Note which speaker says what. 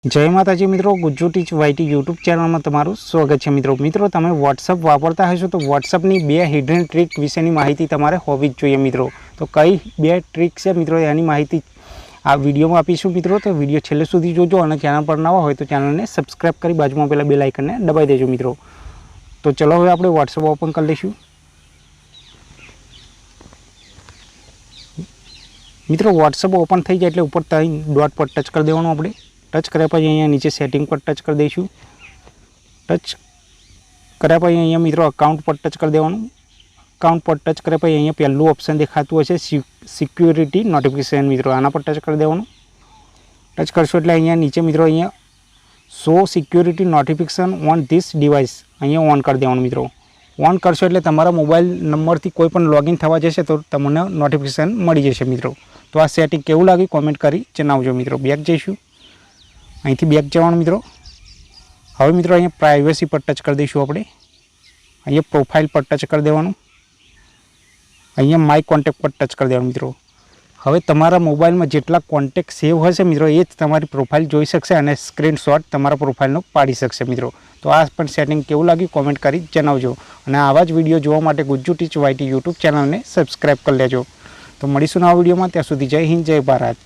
Speaker 1: जय माताजी मित्रों, Gujju teach YT YouTube channel में तमारुं स्वागत है। मित्रों तमे व्हाट्सएप वापरता हशो तो व्हाट्सएपनी बे हिडन ट्रीक विशेनी माहिती तमारे होवी ज जोईए। मित्रों तो कई बे ट्रीक है मित्रों एनी माहिती आ विडियो में आपीशुं। मित्रों तो विडियो छेल्ले सुधी जोजो और चैनल पर नवा होय तो चैनल ने सब्सक्राइब करी बाजुमां पेला बेल आइकन ने दबाई देजो। मित्रों तो चलो हवे आपणे व्हाट्सएप ओपन कर लईशुं। मित्रों व्हाट्सएप ओपन थई जाय एटले उपर 3 डॉट पर टच कर देवानुं। आपणे टच कर्या पछी अहींया नीचे सेटिंग पर टच कर दईशुं। टच कर्या पछी अहींया मित्रों अकाउंट पर टच कर देवानुं। अकाउंट पर टच कर्या पछी अहींया पहेलुं ऑप्शन देखातुं हशे सिक्योरिटी नोटिफिकेशन। मित्रों आना पर टच कर देवानुं। टच करशो एटले अहींया नीचे मित्रों अहींया show security notification on this device अहींया ऑन कर देवानुं। मित्रों ऑन करशो एटले तमारा मोबाइल नंबर थी कोईपण लॉगिन थवा जशे तो तमने नोटिफिकेशन मळी जशे। मित्रों तो आ सेटिंग केवुं लाग्युं कॉमेंट करी जणावजो। मित्रों बेक जईशुं। અહીંથી બેક જવાનું મિત્રો। હવે મિત્રો અહીંયા પ્રાઇવસી પર ટચ કરી દઈશું। આપણે અહીંયા પ્રોફાઇલ પર ટચ કરી દેવાનું। અહીંયા માય કોન્ટેક્ટ પર ટચ કરી દેવાનું। મિત્રો હવે તમારા મોબાઈલમાં જેટલા કોન્ટેક્ટ સેવ હશે મિત્રો એ જ તમારી પ્રોફાઇલ જોઈ શકશે અને સ્ક્રીનશોટ તમારા પ્રોફાઇલનો પાડી શકશે। મિત્રો તો આ પણ સેટિંગ કેવું લાગ્યું કોમેન્ટ કરી જણાવજો અને આવા જ વિડીયો જોવા માટે ગુજ્જુ ટીચ વાયટી યુટ્યુબ ચેનલને સબસ્ક્રાઈબ કરી લેજો। તો મળીશું નવા વિડીયોમાં, ત્યાં સુધી જય હિન્દ જય ભારત।